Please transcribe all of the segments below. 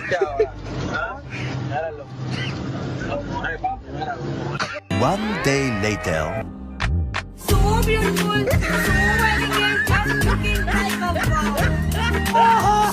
One day later. So beautiful, so elegant, just looking like a wow.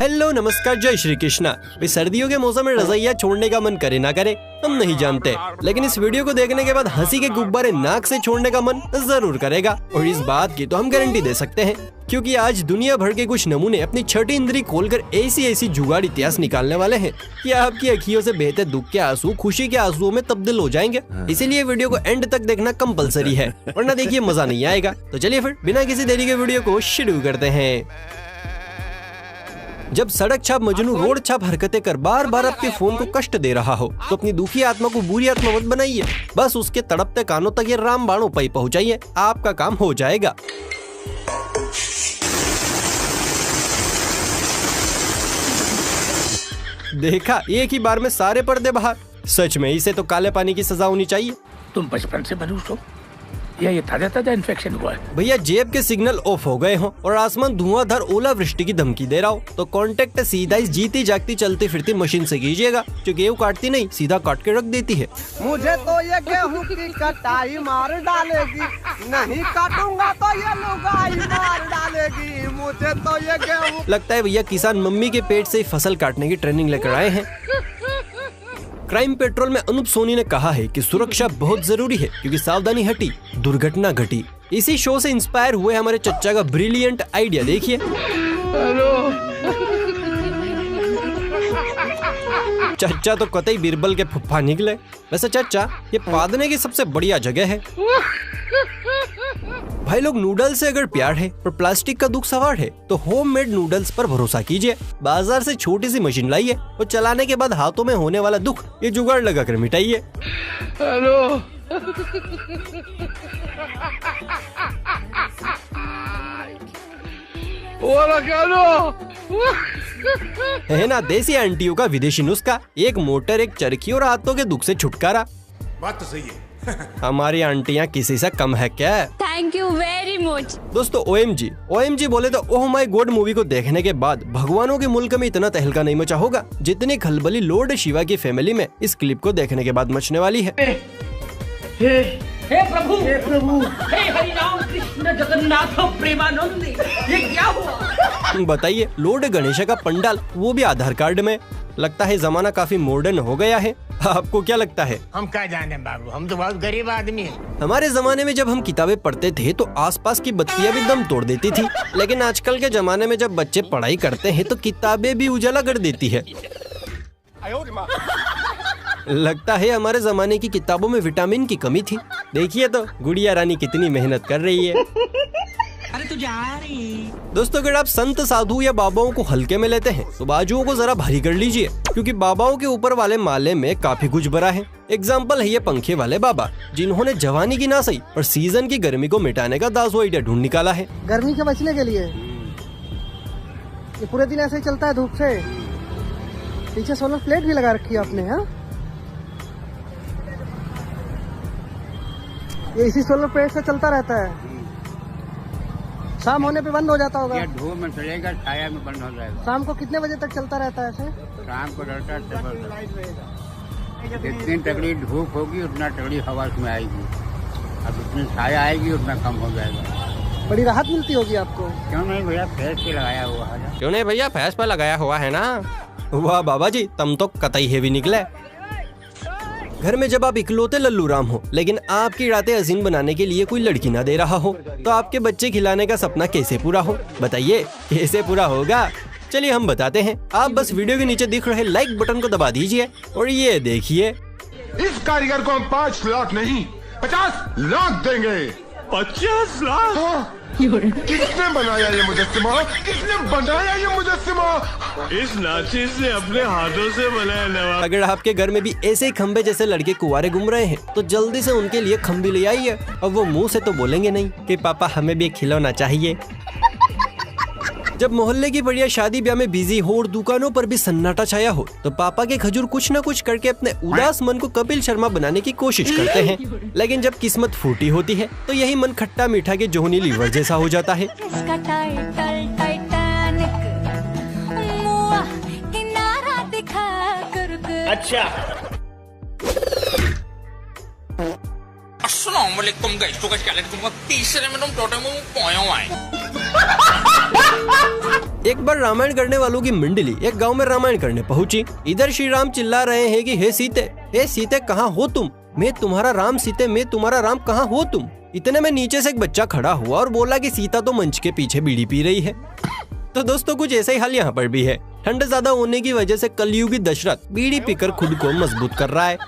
Hello नमस्कार, जय श्री कृष्णा। भाई सर्दियों के मौसम में रज़ाइयाँ छोड़ने का मन करे ना करे हम नहीं जानते, लेकिन इस वीडियो को देखने के बाद हंसी के गुब्बारे नाक से छोड़ने का मन जरूर करेगा। और इस बात की तो हम गारंटी दे सकते हैं, क्योंकि आज दुनिया भर के कुछ नमूने अपनी छठी इंद्री खोलकर ऐसी जुगाड़ इतिहास निकालने वाले हैं कि आपकी अखियों से बहते दुख के आंसू खुशी के आंसुओं में तब्दील हो जाएंगे। इसीलिए वीडियो को एंड तक देखना कंपलसरी है, वरना देखिए मजा नहीं आएगा। तो चलिए फिर बिना किसी देरी के वीडियो को शुरू करते हैं। जब सड़क छाप मजनू रोड छाप हरकतें कर बार बार आपके फोन को कष्ट दे रहा हो, तो अपनी दुखी आत्मा को बुरी आत्मा मत बनाइए। बस उसके तड़पते कानों तक ये रामबाण उपाय पहुंचाइए, आपका काम हो जाएगा। देखा, एक ही बार में सारे पर्दे बाहर। सच में इसे तो काले पानी की सजा होनी चाहिए। तुम बचपन से मनुष्य हो या ये ताजा इन्फेक्शन हुआ है? भैया जेब के सिग्नल ऑफ हो गए हो और आसमान धुआंधार ओलावृष्टि की धमकी दे रहा हो, तो कांटेक्ट सीधा इस जीती जागती चलती फिरती मशीन से कीजिएगा, जो गेहूं काटती नहीं सीधा काट के रख देती है। मुझे तो ये गेहूं की कटाई मार डालेगी, नहीं काटूंगा तो ये लुगाई मार डालेगी। मुझे तो ये गेहूं। लगता है भैया किसान मम्मी के पेट से ही फसल काटने की ट्रेनिंग लेकर आए हैं। क्राइम पेट्रोल में अनूप सोनी ने कहा है कि सुरक्षा बहुत जरूरी है, क्योंकि सावधानी हटी दुर्घटना घटी। इसी शो से इंस्पायर हुए हमारे चच्चा का ब्रिलियंट आइडिया देखिए। चच्चा तो कतई बीरबल के फुफ्फा निकले। वैसे चच्चा, ये पादने की सबसे बढ़िया जगह है। भाई लोग, नूडल्स से अगर प्यार है पर प्लास्टिक का दुख सवार है, तो होममेड नूडल्स पर भरोसा कीजिए। बाजार से छोटी सी मशीन लाइए और चलाने के बाद हाथों में होने वाला दुख ये जुगाड़ लगाकर मिटाइए। हेलो है ना देसी आंटियों का विदेशी नुस्खा, एक मोटर एक चरखी और हाथों के दुख से छुटकारा। बात तो सही है। हमारी आंटियां किसी से कम है क्या? Thank you very much. दोस्तों OMG बोले तो ओह माय गॉड मूवी को देखने के बाद भगवानों के मुल्क में इतना तहलका नहीं मचा होगा जितनी खलबली लॉर्ड शिवा की फैमिली में इस क्लिप को देखने के बाद मचने वाली है। हे प्रभु, हे हरि राम कृष्ण जगन्नाथ प्रेमानंद, ये क्या हुआ? बताइए, लॉर्ड गणेश का पंडाल, वो भी आधार कार्ड में। लगता है जमाना काफी मॉडर्न हो गया है। आपको क्या लगता है? हम क्या जाने बाबू, हम तो बहुत गरीब आदमी हैं। हमारे जमाने में जब हम किताबें पढ़ते थे तो आसपास की बत्तियां भी दम तोड़ देती थी, लेकिन आजकल के जमाने में जब बच्चे पढ़ाई करते हैं तो किताबें भी उजाला कर देती है। लगता है हमारे जमाने की किताबों में विटामिन की कमी थी। देखिए तो गुड़िया रानी कितनी मेहनत कर रही है। अरे तू जा रही। दोस्तों, अगर आप संत साधु या बाबाओं को हल्के में लेते हैं तो बाजुओं को जरा भारी कर लीजिए, क्योंकि बाबाओं के ऊपर वाले माले में काफी कुछ भरा है। एग्जाम्पल है ये पंखे वाले बाबा, जिन्होंने जवानी की ना सही पर सीजन की गर्मी को मिटाने का दासो आइडिया ढूंढ निकाला है। गर्मी से बचने के लिए ये पूरे दिन ऐसे ही चलता है धूप से। पीछे सोलर प्लेट भी लगा रखी है आपने। हाँ, ये इसी सोलर प्लेट से चलता रहता है। शाम होने पे बंद हो जाता होगा। धूप में चलेगा, छाया में बंद हो जाएगा। शाम को कितने बजे तक चलता रहता है ऐसे? शाम को रहता है जितनी तगड़ी धूप होगी उतना तगड़ी हवा उसमें आएगी, अब जितनी छाया आएगी उतना कम हो जाएगा। बड़ी राहत मिलती होगी आपको। क्यों नहीं भैया, फैस पे लगाया हुआ है। क्यों नहीं भैया, फैस पे लगाया हुआ है ना। वाह बाबा जी, तुम तो कतई हेवी निकले। घर में जब आप इकलौते लल्लू राम हो, लेकिन आपकी रातें हसीन बनाने के लिए कोई लड़की ना दे रहा हो, तो आपके बच्चे खिलाने का सपना कैसे पूरा हो? बताइए, कैसे पूरा होगा? चलिए हम बताते हैं। आप बस वीडियो के नीचे दिख रहे लाइक बटन को दबा दीजिए और ये देखिए, इस कारीगर को हम 5 लाख नहीं 50 लाख देंगे। 50 लाख? हाँ। किसने बनाया ये मुजस्सिमा? किसने बनाया ये मुजस्सिमा? इस नाची से अपने हाथों से बनाया नवाब। अगर आपके घर में भी ऐसे ही खंबे जैसे लड़के कुंवारे घूम रहे हैं, तो जल्दी से उनके लिए खंबी ले आइए। और वो मुंह से तो बोलेंगे नहीं कि पापा हमें भी एक खिलौना चाहिए। जब मोहल्ले की बढ़िया शादी ब्याह में बिजी हो और दुकानों पर भी सन्नाटा छाया हो, तो पापा के खजूर कुछ न कुछ करके अपने उदास मन को कपिल शर्मा बनाने की कोशिश करते हैं। लेकिन जब किस्मत फूटी होती है तो यही मन खट्टा मीठा के जोहनी लीवर जैसा हो जाता है। इसका title Titanic Assalamualaikum guys, tugas kalian semua तीसरे में तुम टोटल में पोयों आए। एक बार रामायण करने वालों की मंडली एक गांव में रामायण करने पहुंची। इधर श्री राम चिल्ला रहे हैं कि हे सीते कहाँ हो तुम, मैं तुम्हारा राम, सीते मैं तुम्हारा राम, कहाँ हो तुम। इतने में नीचे से एक बच्चा खड़ा हुआ और बोला कि सीता तो मंच के पीछे बीड़ी पी रही है। तो दोस्तों कुछ ऐसा ही हाल यहाँ पर भी है। ठंड ज्यादा होने की वजह से कलयुगी दशरथ बीड़ी पीकर खुद को मजबूत कर रहा है।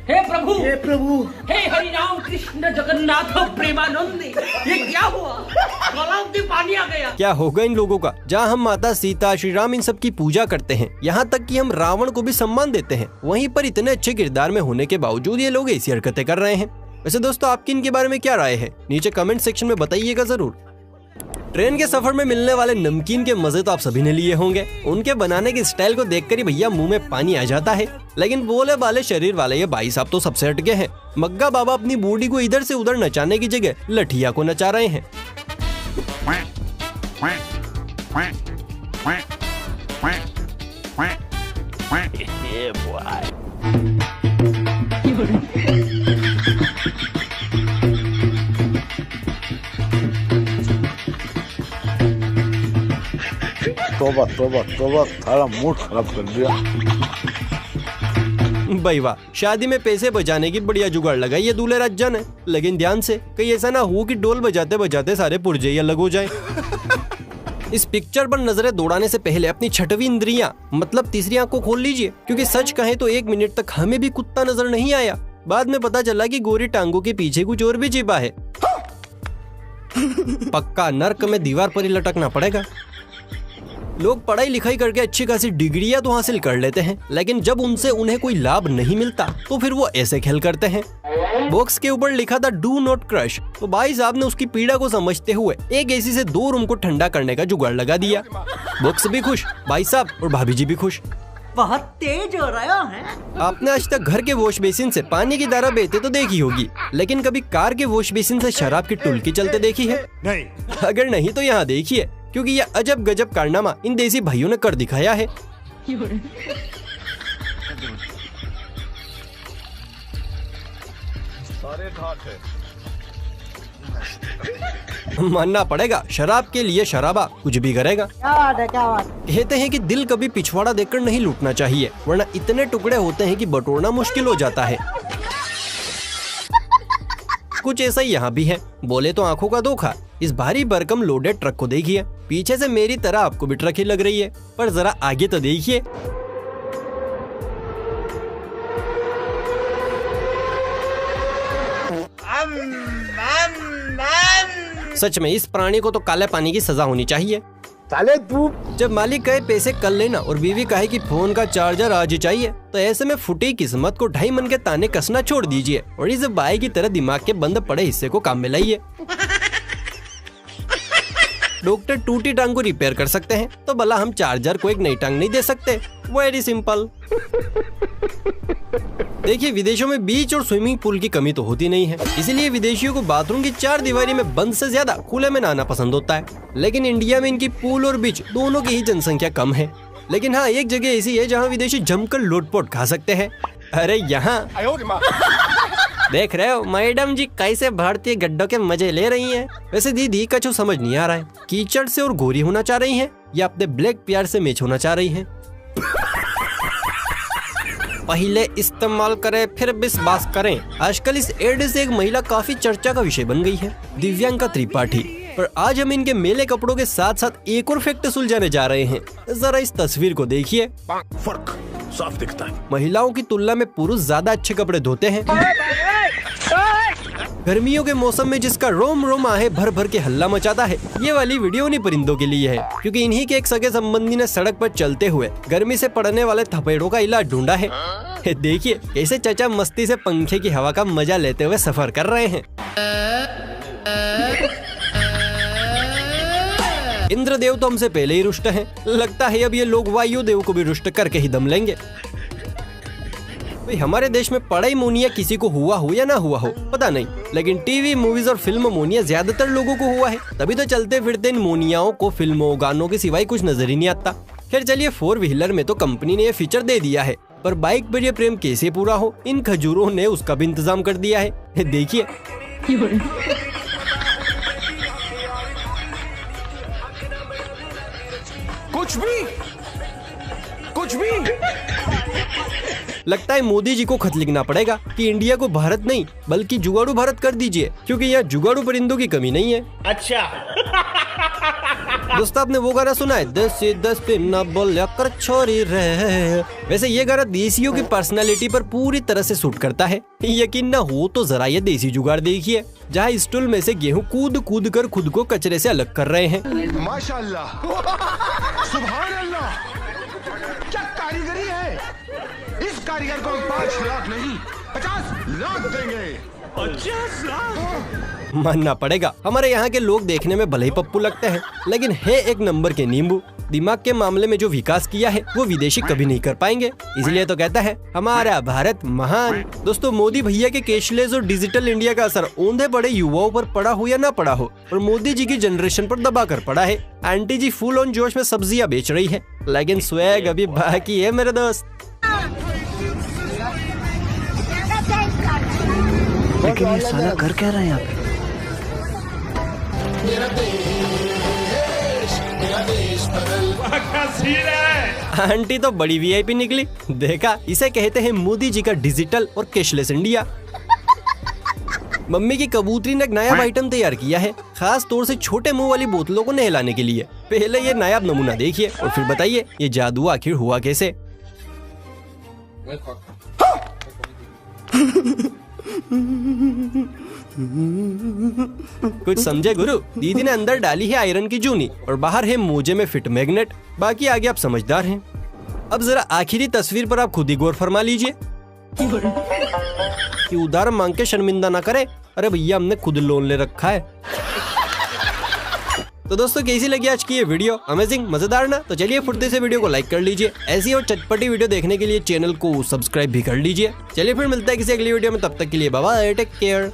हे प्रभु, हे हरि राम कृष्ण जगन्नाथ प्रेमानंद, ये क्या हुआ? गलाव में पानी आ गया। क्या होगा इन लोगों का? जहाँ हम माता सीता, श्री राम इन सब की पूजा करते हैं, यहाँ तक कि हम रावण को भी सम्मान देते हैं, वहीं पर इतने अच्छे किरदार में होने के बावजूद ये लोग ऐसी हरकतें कर रहे हैं। वैसे दोस्तों आपकी इनके बारे में क्या राय है, नीचे कमेंट सेक्शन में बताइएगा जरूर। ट्रेन के सफर में मिलने वाले नमकीन के मजे तो आप सभी ने लिए होंगे। उनके बनाने की स्टाइल को देखकर ही भैया मुंह में पानी आ जाता है। लेकिन बोले वाले शरीर वाले ये भाई साहब तो सबसे हटके हैं। मग्गा बाबा अपनी बूढ़ी को इधर से उधर नचाने की जगह लठिया को नचा रहे हैं। तोबा सारा मूड खराब कर दिया। भाई वाह, शादी में पैसे बचाने की बढ़िया जुगाड़ लगाई ये दूल्हे राजा ने। लेकिन ध्यान से कहीं ऐसा ना हो कि डोल बजाते बजाते सारे पुर्जे ही अलग हो जाए। इस पिक्चर पर नजरें दौड़ाने से पहले अपनी छठवीं इंद्रियां मतलब तीसरी आंख को खोल लीजिए, क्योंकि सच कहें तो 1 मिनट तक हमें भी कुत्ता नजर नहीं आया। बाद में पता चला कि गोरी टांगों के पीछे कुछ और भी छिपा है। पक्का नर्क में दीवार पर ही लटकना पड़ेगा। लोग पढ़ाई लिखाई करके अच्छी खासी डिग्रियां तो हासिल कर लेते हैं, लेकिन जब उनसे उन्हें कोई लाभ नहीं मिलता तो फिर वो ऐसे खेल करते हैं। बॉक्स के ऊपर लिखा था डू नॉट क्रश, तो भाई साहब ने उसकी पीड़ा को समझते हुए एक एसी से 2 रूम को ठंडा करने का जुगाड़ लगा दिया। बॉक्स भी खुश, भाई साहब और भाभी जी भी खुश। बहुत तेज हो रहा है। आपने आज तक घर के वॉश बेसिन से पानी की धारा बहते तो देखी होगी, लेकिन कभी कार के वॉश बेसिन से शराब की टुल्की चलते देखी है? नहीं। अगर नहीं तो यहाँ देखिए, क्योंकि यह अजब गजब कारनामा इन देसी भाइयों ने कर दिखाया है। मानना पड़ेगा, शराब के लिए शराबा कुछ भी करेगा। क्या बात है, क्या बात। कहते हैं कि दिल कभी पिछवाड़ा देखकर नहीं लूटना चाहिए, वरना इतने टुकड़े होते हैं कि बटोरना मुश्किल हो जाता है। कुछ ऐसा ही यहाँ भी है। बोले तो आंखों का धोखा। इस भारी भरकम लोडेड ट्रक को देखिए। पीछे से मेरी तरह आपको भी ट्रक ही लग रही है, पर जरा आगे तो देखिए। सच में इस प्राणी को तो काले पानी की सजा होनी चाहिए। साले तू जब मालिक कहे पैसे कल लेना और बीवी कहे कि फोन का चार्जर आज चाहिए, तो ऐसे में फुटी किस्मत को 2.5 मन के ताने कसना छोड़ दीजिए और इस बाई की तरह दिमाग के बंद पड़े हिस्से को काम में लाइए। डॉक्टर टूटी टांग को रिपेयर कर सकते हैं, तो भला हम चार्जर को एक नई टांग नहीं दे सकते? Very simple. देखिए, विदेशों में बीच और स्विमिंग पूल की कमी तो होती नहीं है, इसीलिए विदेशियों को बाथरूम की 4 दीवारी में बंद से ज्यादा खुले में नहाना पसंद होता है। लेकिन इंडिया में इनकी पूल और बीच दोनों की ही जनसंख्या कम है। लेकिन हाँ, एक जगह ऐसी है जहाँ विदेशी जमकर लोटपोट खा सकते हैं। अरे यहाँ देख रहे हो मैडम जी कैसे भारतीय गड्ढों के मजे ले रही हैं। वैसे दीदी का जो समझ नहीं आ रहा है, कीचड़ से और गोरी होना चाह रही हैं या अपने ब्लैक प्यार से मैच होना चाह रही हैं? पहले इस्तेमाल करें फिर विश्वास करें। आजकल इस एड से एक महिला काफी चर्चा का विषय बन गई है, दिव्यांका त्रिपाठी। पर आज हम इनके मेले कपड़ों के साथ साथ एक और फैक्ट सुलझाने जा रहे हैं। जरा इस तस्वीर को देखिए, फर्क साफ दिखता है। महिलाओं की तुलना में पुरुष ज्यादा अच्छे कपड़े धोते हैं। गर्मियों के मौसम में जिसका रोम रोम आहे भर भर के हल्ला मचाता है, ये वाली वीडियो उन्हीं परिंदों के लिए है, क्योंकि इन्हीं के एक सगे संबंधी ने सड़क पर चलते हुए गर्मी से पड़ने वाले थपेड़ों का इलाज ढूंढा है। देखिए कैसे चाचा मस्ती से पंखे की हवा का मजा लेते हुए सफर कर रहे हैं। इंद्रदेव तो हमसे पहले ही रुष्ट हैं। लगता है अब ये लोग वायुदेव को भी रुष्ट करके ही दम लेंगे। हमारे देश में पढ़ाई मोनिया किसी को हुआ हो या ना हुआ हो पता नहीं, लेकिन टीवी, मूवीज और फिल्म मोनिया ज्यादातर लोगों को हुआ है। तभी तो चलते फिरते इन मोनियाओं को फिल्मों गानों के सिवाय कुछ नजर ही नहीं आता। खैर चलिए, 4 व्हीलर में तो कंपनी ने ये फीचर दे दिया है, पर बाइक पर ये प्रेम कैसे पूरा हो, इन खजूरों ने उसका भी इंतजाम कर दिया है। देखिए कुछ भी लगता है मोदी जी को खत लिखना पड़ेगा कि इंडिया को भारत नहीं बल्कि जुगाड़ू भारत कर दीजिए, क्योंकि यहाँ जुगाड़ू परिंदों की कमी नहीं है। अच्छा दोस्तों आपने वो गाना सुना है 10 से 10 पे न बोलिया कर छोरी रहे। वैसे ये गाना देसियों की पर्सनालिटी पर पूरी तरह से सूट करता है। यकीन न हो तो जरा ये देसी जुगाड़ देखिए, जहाँ स्टूल में से गेहूं कूद कूद कर खुद को कचरे से अलग कर रहे हैं। माशाअल्लाह, सुभान अल्लाह, क्या कारीगरी है। इस कारीगर को हम 5 लाख नहीं 50 लाख देंगे। 50 लाख मानना पड़ेगा, हमारे यहाँ के लोग देखने में भले ही पप्पू लगते हैं, लेकिन है एक नंबर के नींबू। दिमाग के मामले में जो विकास किया है वो विदेशी कभी नहीं कर पाएंगे, इसलिए तो कहता है हमारा भारत महान। दोस्तों मोदी भैया के कैशलेस और डिजिटल इंडिया का असर औंधे बड़े युवाओं पर पड़ा हो या ना पड़ा हो, और मोदी जी की जनरेशन पर दबा कर पड़ा है। आंटी जी फुल ऑन जोश में सब्जियां बेच रही है, लेकिन स्वैग अभी बाकी है मेरे दोस्त। लेकिन ये साला कर क्या रहे हैं यहाँ पे? आंटी तो बड़ी वीआईपी निकली। देखा, इसे कहते हैं मोदी जी का डिजिटल और कैशलेस इंडिया। मम्मी की कबूतरी ने एक नायाब आइटम तैयार किया है, खास तौर से छोटे मुंह वाली बोतलों को नहलाने के लिए। पहले ये नायाब नमूना देखिए और फिर बताइए ये जादू आखिर हुआ कैसे। कुछ समझे गुरु? दीदी ने अंदर डाली है आयरन की जूनी और बाहर है मोजे में फिट मैग्नेट। बाकी आगे आप समझदार हैं। अब जरा आखिरी तस्वीर पर आप खुद ही गौर फरमा लीजिए कि उधार मांग के शर्मिंदा ना करे। अरे भैया हमने खुद लोन ले रखा है। तो दोस्तों कैसी लगी आज की ये वीडियो? अमेजिंग, मजेदार ना? तो चलिए फुर्ती से वीडियो को लाइक कर लीजिए। ऐसी और चटपटी वीडियो देखने के लिए चैनल को सब्सक्राइब भी कर लीजिए। चलिए फिर मिलता है किसी अगली वीडियो में, तब तक के लिए बाय बाय, टेक केयर।